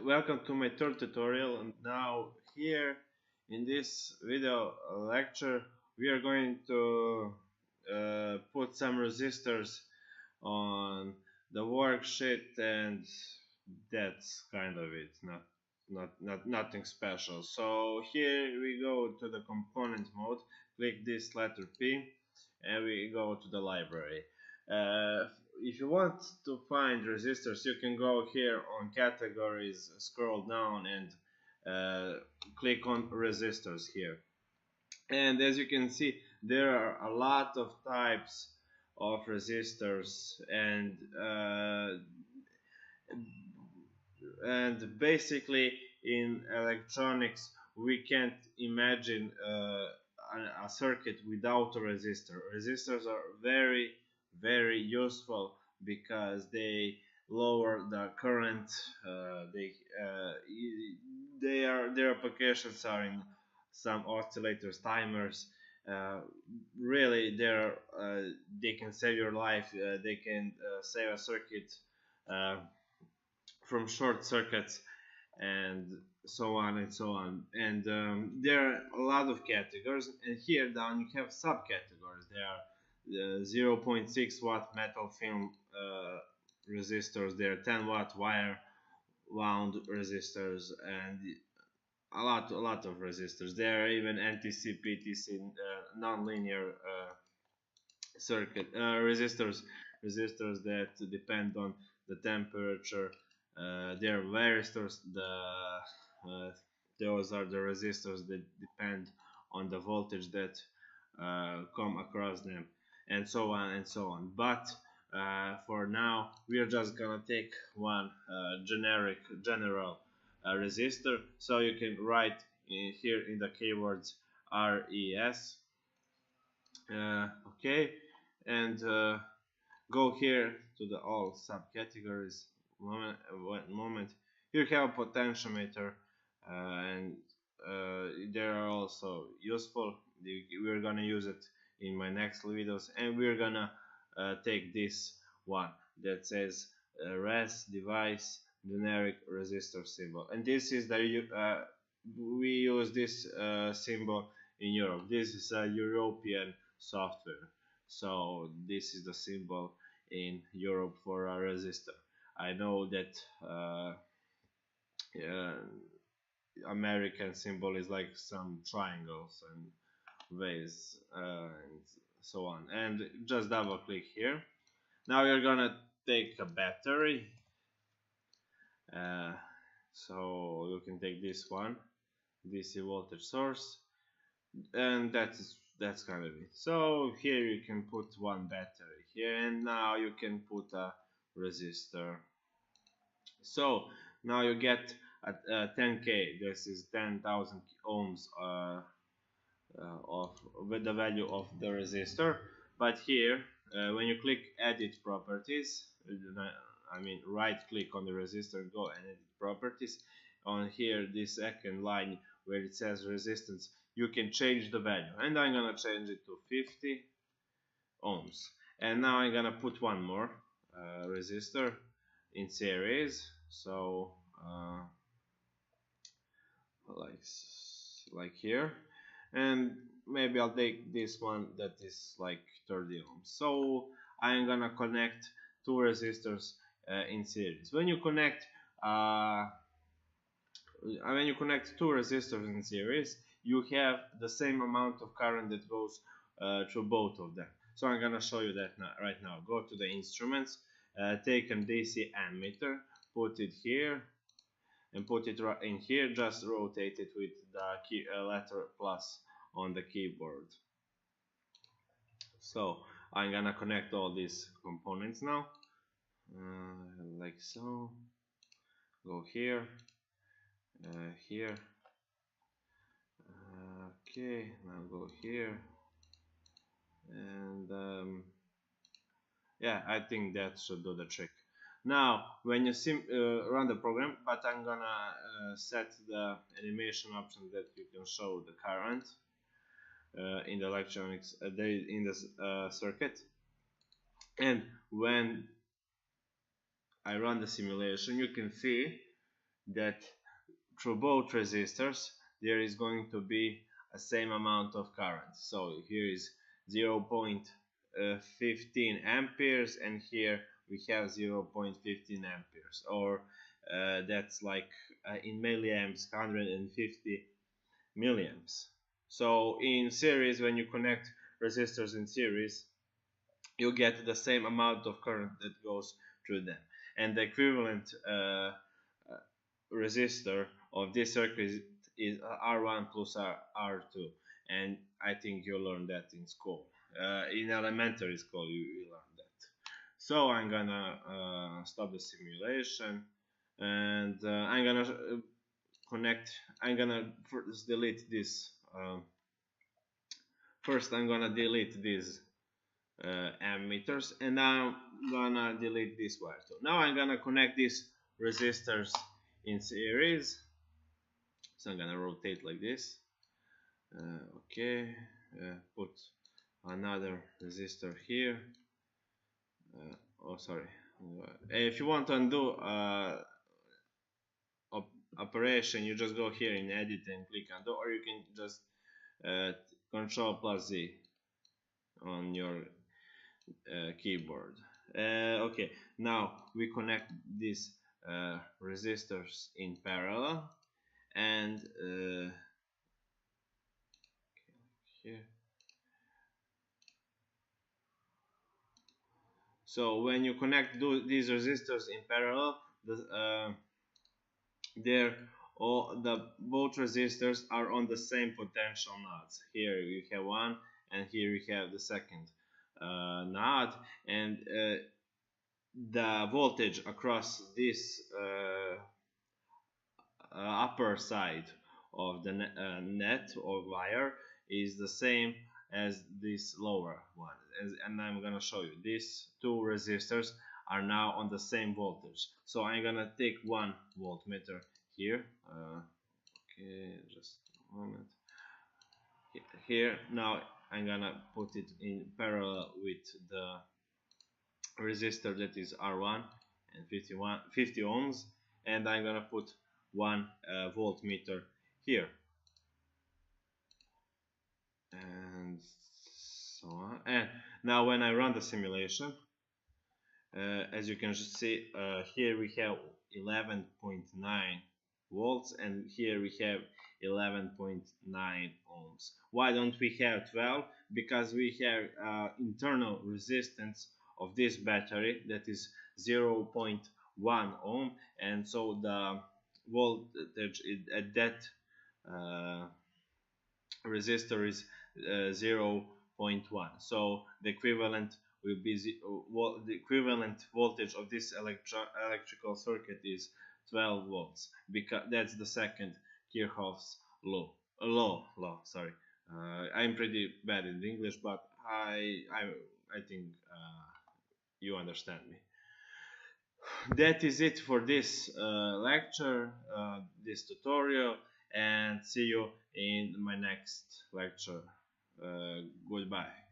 Welcome to my third tutorial, and now here in this video lecture we are going to put some resistors on the worksheet, and that's kind of it. Not nothing special. So here we go to the component mode, click this letter P, and we go to the library. If you want to find resistors, you can go here on categories, scroll down, and click on resistors here. And as you can see, there are a lot of types of resistors, and basically in electronics we can't imagine a circuit without a resistor. Resistors are very useful because they lower the current. Their applications are in some oscillators, timers. uh, Really, they can save your life. They can save a circuit uh, from short circuits, and so on and so on. And there are a lot of categories, and here down you have subcategories. There are 0.6 watt metal film resistors, there are 10 watt wire wound resistors, and a lot of resistors. There are even NTC, PTC, non-linear circuit resistors that depend on the temperature. There are varistors. Those are the resistors that depend on the voltage that come across them, and so on and so on. But for now, we are just gonna take one general resistor. So you can write here in the keywords RES. Okay, and go here to the all subcategories. One moment. Here you have a potentiometer, and they are also useful. We're gonna use it in my next videos, and we're gonna take this one that says res device generic resistor symbol, and this is the we use this symbol in Europe. This is a European software, so this is the symbol in Europe for a resistor. I know that American symbol is like some triangles and waves, and so on. And just double click here. Now you're gonna take a battery, so you can take this one, DC voltage source, and that's kind of it. So here you can put one battery here, and now you can put a resistor. So now you get a 10k. This is 10,000 ohms of with the value of the resistor. But here, when you click edit properties, I mean right click on the resistor, go and edit properties. On here, this second line where it says resistance, you can change the value, and I'm gonna change it to 50 ohms. And now I'm gonna put one more resistor in series. So like here, and maybe I'll take this one that is like 30 ohms. So I'm gonna connect two resistors in series. When you connect two resistors in series, you have the same amount of current that goes through both of them. So I'm gonna show you that right now. Go to the instruments, take a DC ammeter, put it here, and put it right in here. Just rotate it with the letter plus on the keyboard. So I'm gonna connect all these components now, like so. Go here, here. Okay, now go here, and yeah, I think that should do the trick. Now, when you run the program, but I'm gonna set the animation option that you can show the current in the electronics in this circuit. And when I run the simulation, you can see that through both resistors there is going to be a same amount of current. So here is 0.15 amperes, and here we have 0.15 amperes, or that's like in milliamps 150 milliamps. So in series, when you connect resistors in series, you get the same amount of current that goes through them, and the equivalent resistor of this circuit is R1 plus R2, and I think you learned that in school. In elementary school you learned that. So I'm gonna stop the simulation, and I'm gonna connect. I'm gonna first delete this. First I'm gonna delete these ammeters, and I'm gonna delete this wire too. Now I'm gonna connect these resistors in series. So I'm gonna rotate like this. Okay, put another resistor here. Oh, sorry. If you want to undo operation, you just go here in edit and click undo, or you can just Control plus Z on your keyboard. Okay, now we connect these resistors in parallel, and here. So when you connect these resistors in parallel, both resistors are on the same potential nodes. Here you have one, and here you have the second node, and the voltage across this upper side of the net or wire is the same as this lower one, and I'm gonna show you these two resistors are now on the same voltage. So I'm gonna take one voltmeter here. Okay, just a moment. Here now I'm gonna put it in parallel with the resistor that is R1 and 50 ohms, and I'm gonna put one voltmeter here, and so on. And now when I run the simulation, as you can see, here we have 11.9 volts, and here we have 11.9 ohms. Why don't we have 12? Because we have internal resistance of this battery that is 0.1 ohm, and so the voltage at that resistor is 0.1. So the equivalent will be the equivalent voltage of this electrical circuit is 12 volts, because that's the second Kirchhoff's law. Sorry, I'm pretty bad in English, but I think you understand me. That is it for this lecture, this tutorial, and see you in my next lecture. Goodbye.